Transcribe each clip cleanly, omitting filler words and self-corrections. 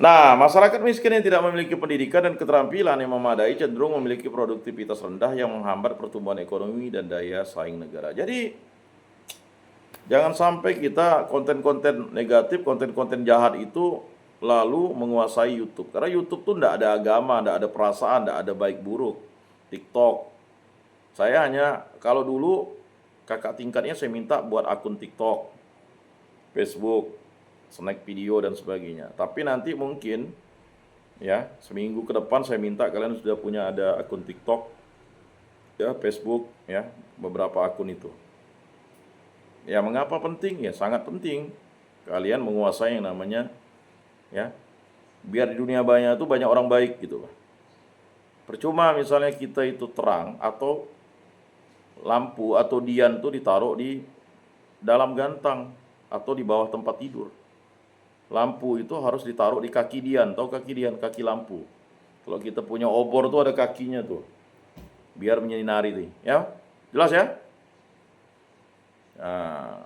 Nah, masyarakat miskin yang tidak memiliki pendidikan dan keterampilan yang memadai cenderung memiliki produktivitas rendah yang menghambat pertumbuhan ekonomi dan daya saing negara. Jadi, jangan sampai kita konten-konten negatif, konten-konten jahat itu lalu menguasai YouTube. Karena YouTube tuh enggak ada agama, enggak ada perasaan, enggak ada baik buruk. TikTok, saya hanya kalau dulu kakak tingkatnya saya minta buat akun TikTok, Facebook, snack video dan sebagainya. Tapi nanti mungkin ya seminggu ke depan saya minta kalian sudah punya ada akun TikTok, ya Facebook, ya beberapa akun itu. Ya mengapa penting? Ya sangat penting. Kalian menguasai yang namanya ya biar di dunia banyak itu banyak orang baik gitu. Percuma misalnya kita itu terang atau lampu atau dian tuh ditaruh di dalam gantang atau di bawah tempat tidur. Lampu itu harus ditaruh di kaki dian, tahu kaki dian, kaki lampu. Kalau kita punya obor tuh ada kakinya tuh, biar menyinari tuh, ya. Jelas ya? Nah,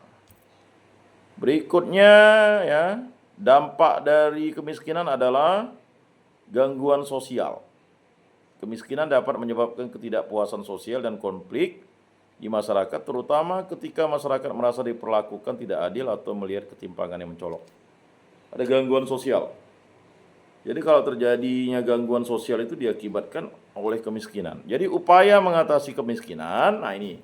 berikutnya ya, dampak dari kemiskinan adalah gangguan sosial. Kemiskinan dapat menyebabkan ketidakpuasan sosial dan konflik di masyarakat, terutama ketika masyarakat merasa diperlakukan tidak adil atau melihat ketimpangan yang mencolok. Ada gangguan sosial. Jadi kalau terjadinya gangguan sosial itu diakibatkan oleh kemiskinan. Jadi upaya mengatasi kemiskinan, nah ini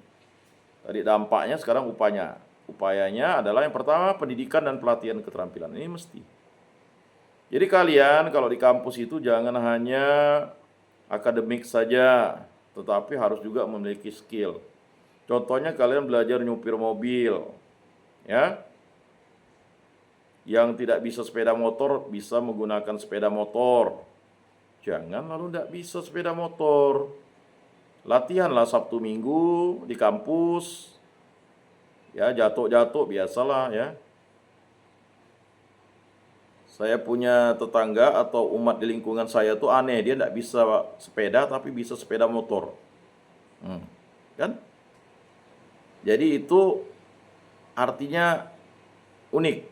tadi dampaknya, sekarang upayanya. Upayanya adalah yang pertama pendidikan dan pelatihan keterampilan. Ini mesti. Jadi kalian kalau di kampus itu jangan hanya akademik saja, tetapi harus juga memiliki skill. Contohnya kalian belajar nyupir mobil, ya. Yang tidak bisa sepeda motor bisa menggunakan sepeda motor. Jangan lalu tidak bisa sepeda motor. Latihanlah Sabtu Minggu di kampus. Ya, jatuh-jatuh biasalah ya. Saya punya tetangga atau umat di lingkungan saya tuh aneh, dia tidak bisa sepeda tapi bisa sepeda motor. Kan? Jadi itu artinya unik.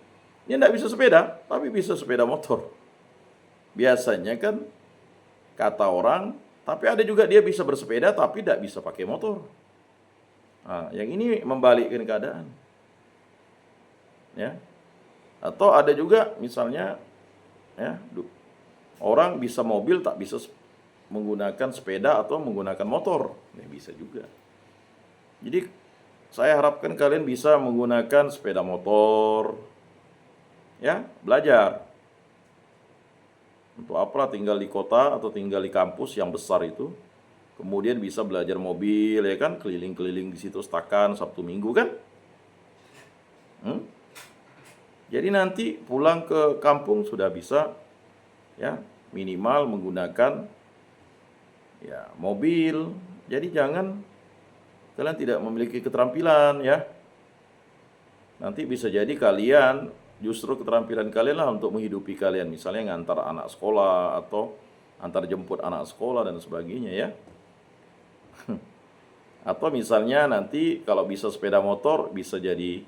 Dia tidak bisa sepeda, tapi bisa sepeda motor. Biasanya kan kata orang, tapi ada juga dia bisa bersepeda tapi tidak bisa pakai motor. Nah, yang ini membalikkan keadaan. Ya. Atau ada juga misalnya ya, orang bisa mobil tak bisa menggunakan sepeda atau menggunakan motor. Ya, bisa juga. Jadi saya harapkan kalian bisa menggunakan sepeda motor. Ya, belajar. Untuk apalah tinggal di kota atau tinggal di kampus yang besar itu. Kemudian bisa belajar mobil ya kan, keliling-keliling di situ setakan Sabtu Minggu kan. Jadi nanti pulang ke kampung sudah bisa ya minimal menggunakan ya mobil. Jadi jangan kalian tidak memiliki keterampilan ya. Nanti bisa jadi kalian justru keterampilan kalian lah untuk menghidupi kalian, misalnya ngantar anak sekolah atau antar jemput anak sekolah dan sebagainya ya. Atau misalnya nanti kalau bisa sepeda motor bisa jadi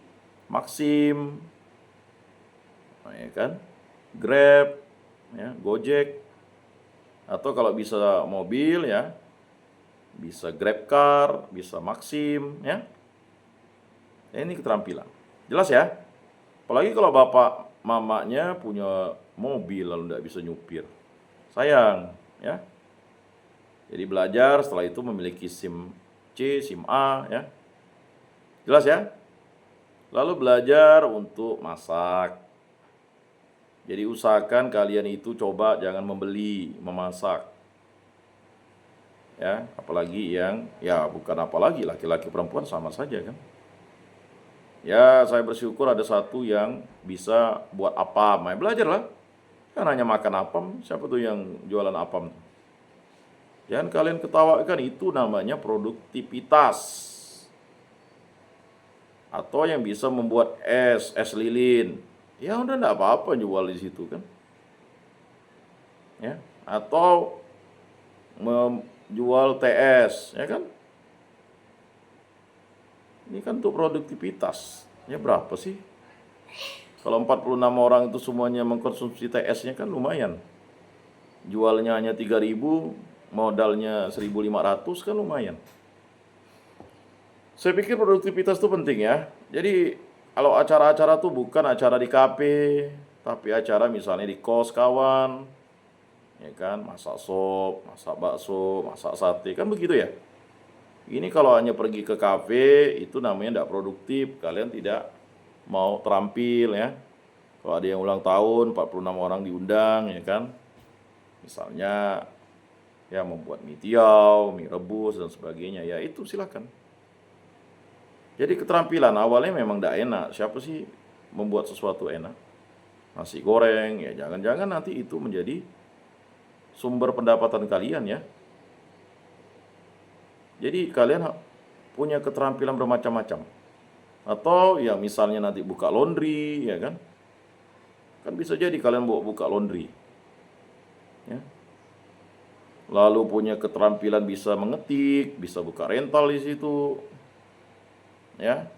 Maxim, ya kan, Grab, ya, Gojek. Atau kalau bisa mobil ya bisa GrabCar, bisa Maxim ya. Ini keterampilan. Jelas ya? Apalagi kalau bapak mamanya punya mobil lalu tidak bisa nyupir. Sayang ya. Jadi belajar setelah itu memiliki SIM C, SIM A ya. Jelas ya? Lalu belajar untuk masak. Jadi usahakan kalian itu coba jangan membeli, memasak. Ya, apalagi yang ya bukan apalagi laki-laki perempuan sama saja kan. Ya, saya bersyukur ada satu yang bisa buat apam. Ya, belajarlah. Kan hanya makan apam, siapa tuh yang jualan apam? Jangan kalian ketawakan, itu namanya produktivitas. Atau yang bisa membuat es lilin. Ya udah enggak apa-apa jual di situ kan. Ya, atau menjual TS, ya kan? Ini kan untuk produktivitas. Ya berapa sih? Kalau 46 orang itu semuanya mengkonsumsi TS-nya kan lumayan. Jualnya hanya 3.000, modalnya 1.500 kan lumayan. Saya pikir produktivitas itu penting ya. Jadi kalau acara-acara tuh bukan acara di kafe, tapi acara misalnya di kos kawan, ya kan, masak sop, masak bakso, masak sate, kan begitu ya. Ini kalau hanya pergi ke kafe, itu namanya tidak produktif, kalian tidak mau terampil ya. Kalau ada yang ulang tahun, 46 orang diundang ya kan. Misalnya ya membuat mie tiaw, mie rebus dan sebagainya, ya itu silakan. Jadi keterampilan awalnya memang tidak enak. Siapa sih membuat sesuatu enak? Nasi goreng, ya jangan-jangan nanti itu menjadi sumber pendapatan kalian ya. Jadi kalian punya keterampilan bermacam-macam. Atau ya misalnya nanti buka laundry, ya kan? Kan bisa jadi kalian buka laundry. Ya. Lalu punya keterampilan bisa mengetik, bisa buka rental di situ. Ya.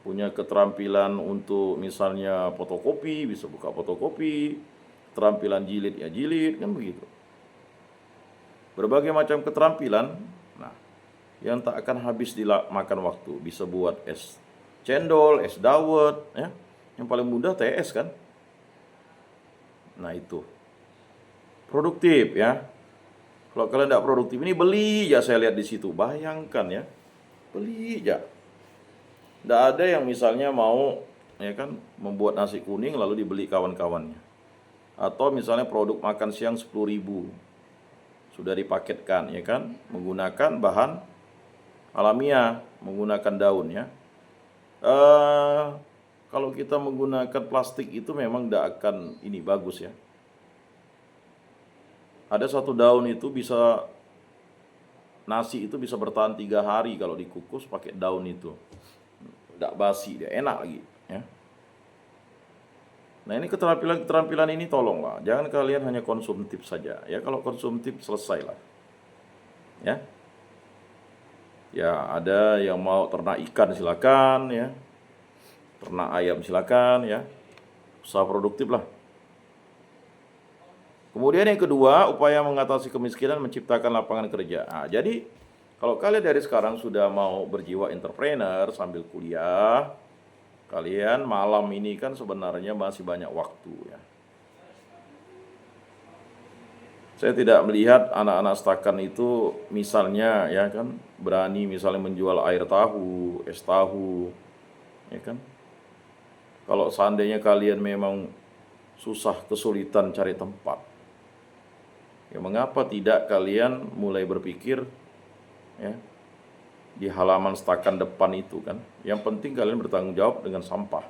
Punya keterampilan untuk misalnya fotokopi, bisa buka fotokopi. Keterampilan jilid ya jilid, kan begitu. Berbagai macam keterampilan, nah, yang tak akan habis dimakan waktu. Bisa buat es cendol, es dawet, ya. Yang paling mudah TS kan. Nah itu produktif ya. Kalau kalian tidak produktif, ini beli ya, saya lihat di situ. Bayangkan ya, beli ya. Tidak ada yang misalnya mau ya kan membuat nasi kuning lalu dibeli kawan-kawannya. Atau misalnya produk makan siang 10.000 sudah dipaketkan ya kan, menggunakan bahan alamiah, menggunakan daun ya. Kalau kita menggunakan plastik itu memang tidak akan ini bagus ya. Ada satu daun itu bisa, nasi itu bisa bertahan 3 hari kalau dikukus pakai daun itu. Tidak basi, dia enak lagi ya. Nah ini keterampilan ini tolonglah, jangan kalian hanya konsumtif saja ya. Kalau konsumtif selesailah ya. Ya ada yang mau ternak ikan silakan ya, ternak ayam silakan ya, usaha produktif lah. Kemudian yang kedua, upaya mengatasi kemiskinan, menciptakan lapangan kerja. Nah, jadi kalau kalian dari sekarang sudah mau berjiwa entrepreneur sambil kuliah, kalian malam ini kan sebenarnya masih banyak waktu ya. Saya tidak melihat anak-anak stakan itu misalnya ya kan berani misalnya menjual air tahu, es tahu, ya kan. Kalau seandainya kalian memang susah kesulitan cari tempat, ya mengapa tidak kalian mulai berpikir ya di halaman stakan depan itu kan. Yang penting kalian bertanggung jawab dengan sampah.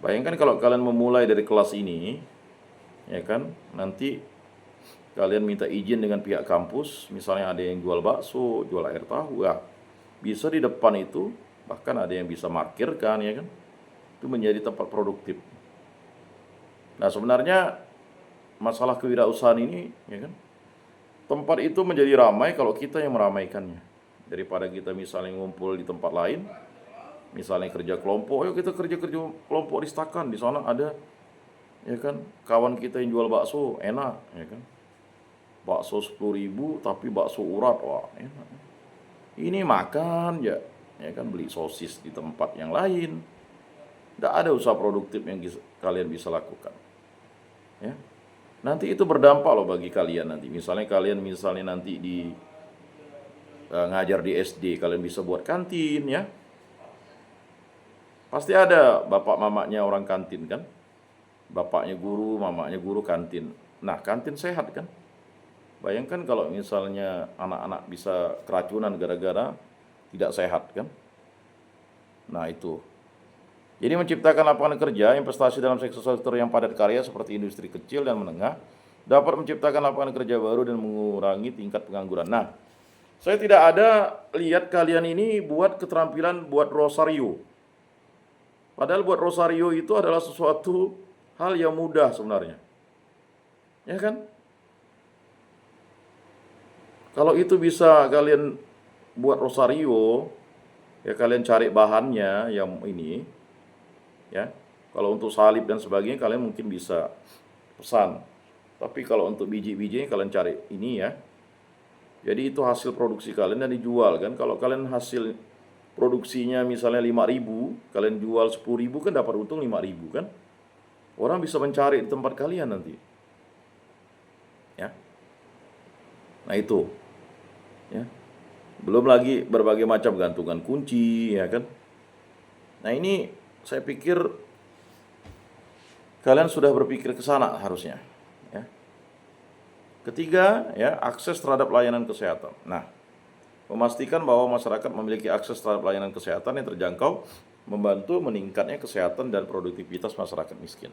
Bayangkan kalau kalian memulai dari kelas ini, ya kan, nanti kalian minta izin dengan pihak kampus, misalnya ada yang jual bakso, jual air tahu, ya bisa di depan itu, bahkan ada yang bisa markirkan, ya kan, itu menjadi tempat produktif. Nah sebenarnya masalah kewirausahaan ini, ya kan, tempat itu menjadi ramai kalau kita yang meramaikannya. Daripada kita misalnya ngumpul di tempat lain, misalnya kerja kelompok, ayo kita kerja kelompok di stakan, di sana ada ya kan kawan kita yang jual bakso enak ya kan, bakso 10.000 tapi bakso urat, wah enak. Ini makan ya kan, beli sosis di tempat yang lain. Tidak ada usaha produktif yang kalian bisa lakukan ya. Nanti itu berdampak loh bagi kalian nanti. Misalnya kalian nanti di ngajar di SD, kalian bisa buat kantin ya. Pasti ada bapak mamanya orang kantin kan. Bapaknya guru, mamanya guru, kantin. Nah, kantin sehat kan. Bayangkan kalau misalnya anak-anak bisa keracunan gara-gara tidak sehat kan. Nah, itu. Jadi menciptakan lapangan kerja, investasi dalam sektor yang padat karya seperti industri kecil dan menengah dapat menciptakan lapangan kerja baru dan mengurangi tingkat pengangguran. Nah, saya tidak ada lihat kalian ini buat keterampilan buat rosario. Padahal buat rosario itu adalah sesuatu hal yang mudah sebenarnya. Ya kan? Kalau itu bisa kalian buat rosario, Ya kalian cari bahannya yang ini, ya. Kalau untuk salib dan sebagainya kalian mungkin bisa pesan. Tapi kalau untuk biji-bijinya kalian cari ini ya. Jadi itu hasil produksi kalian dan dijual kan. Kalau kalian hasil produksinya misalnya 5.000, kalian jual 10.000 kan dapat untung 5.000 kan. Orang bisa mencari di tempat kalian nanti. Ya. Nah itu. Ya. Belum lagi berbagai macam gantungan kunci ya kan. Nah ini saya pikir kalian sudah berpikir ke sana harusnya. Ya. Ketiga, ya akses terhadap layanan kesehatan. Nah, memastikan bahwa masyarakat memiliki akses terhadap layanan kesehatan yang terjangkau, membantu meningkatnya kesehatan dan produktivitas masyarakat miskin.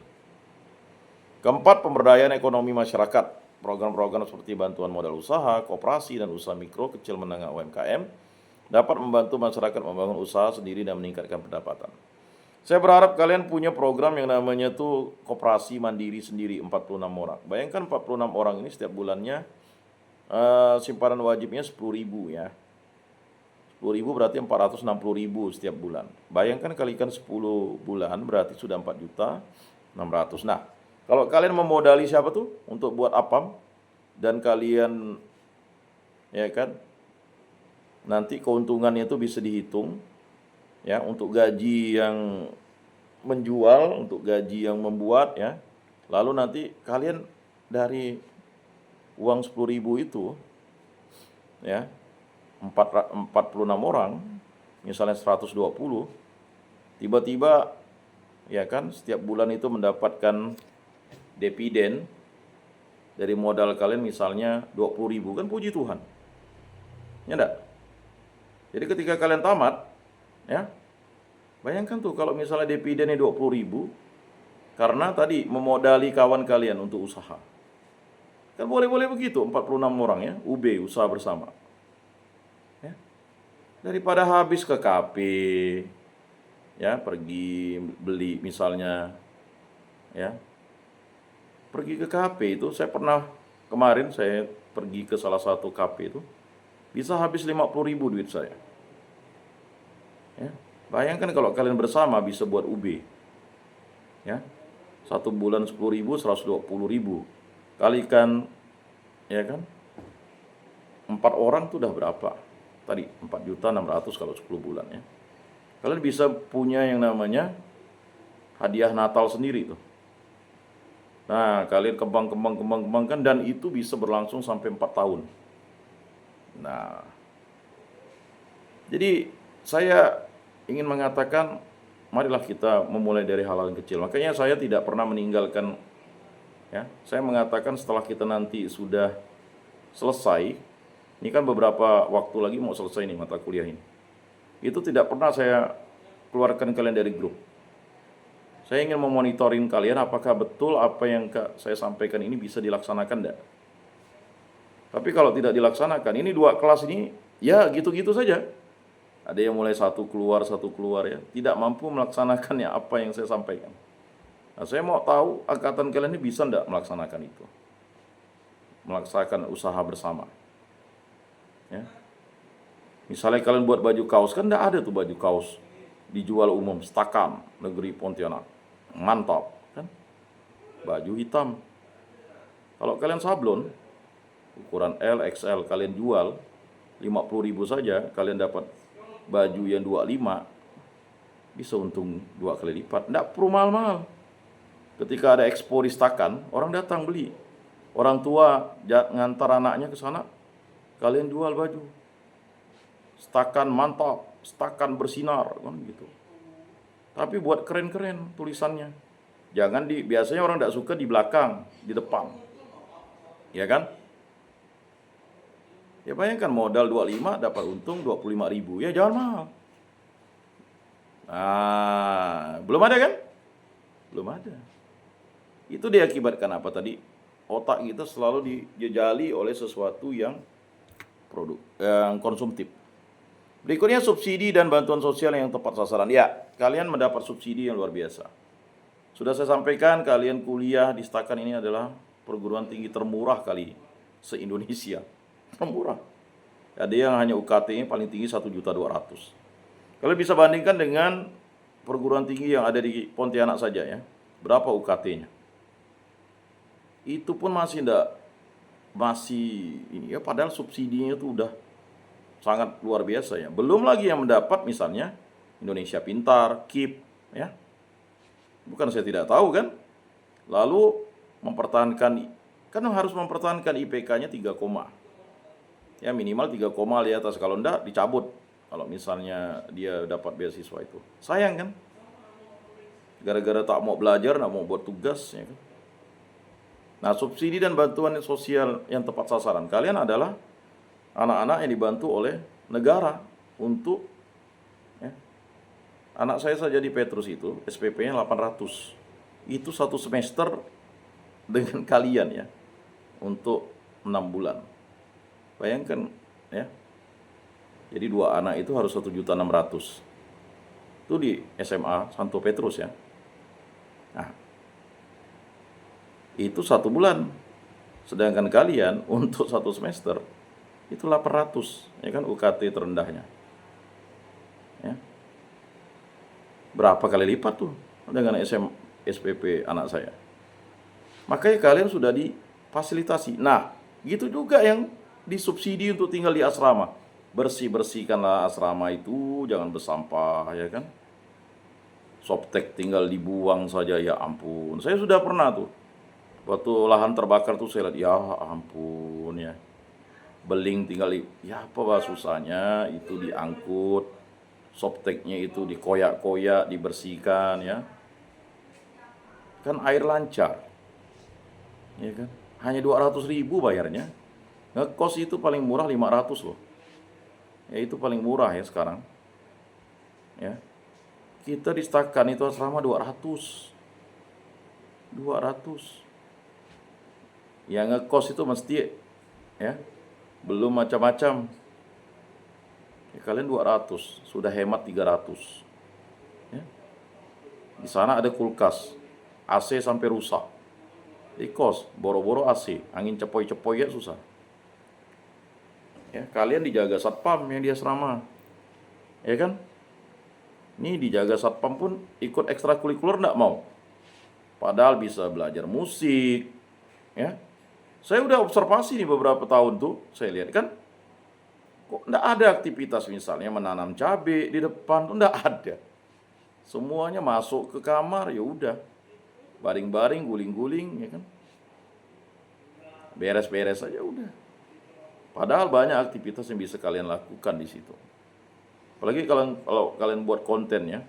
Keempat, pemberdayaan ekonomi masyarakat. Program-program seperti bantuan modal usaha, koperasi, dan usaha mikro, kecil, menengah UMKM dapat membantu masyarakat membangun usaha sendiri dan meningkatkan pendapatan. Saya berharap kalian punya program yang namanya tuh koperasi mandiri sendiri 46 orang. Bayangkan 46 orang ini setiap bulannya simpanan wajibnya 10.000 ya. 10.000 berarti 460.000 setiap bulan. Bayangkan kalikan 10 bulan berarti sudah 4.600.000. Nah, kalau kalian memodali siapa tuh untuk buat apam dan kalian ya kan nanti keuntungannya itu bisa dihitung ya untuk gaji yang menjual, untuk gaji yang membuat ya. Lalu nanti kalian dari uang 10.000 itu ya 46 orang misalnya 120 tiba-tiba ya kan setiap bulan itu mendapatkan dividen dari modal kalian misalnya 20.000 kan puji Tuhan. Ya enggak? Jadi ketika kalian tamat ya bayangkan tuh kalau misalnya dividennya 20.000 karena tadi memodali kawan kalian untuk usaha. Kan boleh-boleh begitu 46 orang ya, UB usaha bersama. Ya. Daripada habis ke kafe ya, pergi beli misalnya ya. Pergi ke kafe itu saya pernah kemarin saya pergi ke salah satu kafe itu bisa habis 50.000 duit saya. Ya. Bayangkan kalau kalian bersama bisa buat UB. Ya. Satu bulan 10.000, 120.000. Kalikan ya kan? 4 orang tuh udah berapa? Tadi 4.600.000 kalau 10 bulan ya. Kalian bisa punya yang namanya hadiah Natal sendiri tuh. Nah, kalian kembangkan dan itu bisa berlangsung sampai 4 tahun. Nah, jadi saya ingin mengatakan marilah kita memulai dari hal-hal yang kecil. Makanya saya tidak pernah meninggalkan ya. Saya mengatakan setelah kita nanti sudah selesai, ini kan beberapa waktu lagi mau selesai nih mata kuliah ini. Itu tidak pernah saya keluarkan kalian dari grup. Saya ingin memonitorin kalian apakah betul apa yang saya sampaikan ini bisa dilaksanakan enggak. Tapi kalau tidak dilaksanakan, ini 2 kelas ini ya gitu-gitu saja. Ada yang mulai satu keluar ya, tidak mampu melaksanakannya apa yang saya sampaikan. Nah, saya mau tahu angkatan kalian ini bisa enggak melaksanakan itu. Melaksanakan usaha bersama. Ya. Misalnya kalian buat baju kaos, kan enggak ada tuh baju kaos dijual umum, Stakan, negeri Pontianak. Mantap, kan? Baju hitam. Kalau kalian sablon, ukuran L, XL, kalian jual 50.000 saja, kalian dapat baju yang 25, bisa untung 2 kali lipat. Nggak perlu mahal-mahal. Ketika ada expo di Stakan, orang datang beli. Orang tua ngantar anaknya ke sana, kalian jual baju. Stakan mantap, Stakan bersinar, kan gitu. Tapi buat keren-keren tulisannya. Jangan biasanya orang tidak suka di belakang, di depan. Ya kan? Ya bayangkan modal 25 dapat untung 25.000. Ya jangan mahal. Nah, belum ada kan? Belum ada. Itu diakibatkan apa tadi? Otak kita selalu dijejali oleh sesuatu yang konsumtif. Berikutnya subsidi dan bantuan sosial yang tepat sasaran. Ya, kalian mendapat subsidi yang luar biasa. Sudah saya sampaikan, kalian kuliah di Stakan ini adalah perguruan tinggi termurah kali se-Indonesia. Termurah. Ada yang hanya UKT-nya paling tinggi 1.200.000. Kalau bisa bandingkan dengan perguruan tinggi yang ada di Pontianak saja ya, berapa UKT-nya? Itu pun masih ini ya, padahal subsidinya itu udah sangat luar biasa ya. Belum lagi yang mendapat misalnya Indonesia Pintar, KIP ya. Bukan saya tidak tahu kan. Lalu mempertahankan, kan harus mempertahankan IPK-nya 3, ya minimal 3 di atas. Kalau enggak dicabut kalau misalnya dia dapat beasiswa itu. Sayang kan? Gara-gara tak mau belajar, tak mau buat tugas ya kan. Nah, subsidi dan bantuan sosial yang tepat sasaran kalian adalah anak-anak yang dibantu oleh negara untuk ya. Anak saya saja di Petrus itu SPP-nya 800. Itu satu semester dengan kalian ya, untuk 6 bulan. Bayangkan ya. Jadi 2 anak itu harus 1.600.000. Itu di SMA Santo Petrus ya. Nah, itu 1 bulan. Sedangkan kalian untuk 1 semester itu 800 ya kan, UKT terendahnya. Ya. Berapa kali lipat tuh dengan SPP anak saya. Makanya kalian sudah difasilitasi. Nah, gitu juga yang disubsidi untuk tinggal di asrama. Bersihkanlah asrama itu, jangan bersampah ya kan. Softtek tinggal dibuang saja, ya ampun. Saya sudah pernah tuh, waktu lahan terbakar tuh saya lihat, ya ampun ya. Beling tinggal ya apa susahnya itu diangkut. Softteknya itu dikoyak-koyak, dibersihkan ya. Kan air lancar. Ya kan? Hanya 200.000 bayarnya. Ngekos itu paling murah 500 loh. Ya itu paling murah ya sekarang. Ya. Kita di Stakan itu asrama 200. Yang ngekos itu mesti ya belum macam-macam. Ya, kalian 200, sudah hemat 300. Ya. Di sana ada kulkas, AC sampai rusak. Di kos, boro-boro AC, angin cepoi-cepoi ya susah. Ya, kalian dijaga satpam yang di asrama. Ya kan? Ini dijaga satpam pun ikut ekstrakurikuler enggak mau. Padahal bisa belajar musik. Ya. Saya udah observasi nih beberapa tahun tuh, saya lihat kan kok enggak ada aktivitas misalnya menanam cabai di depan tuh enggak ada. Semuanya masuk ke kamar ya udah. Baring-baring, guling-guling ya kan. Beres-beres aja udah. Padahal banyak aktivitas yang bisa kalian lakukan di situ. Apalagi kalau kalian buat konten ya.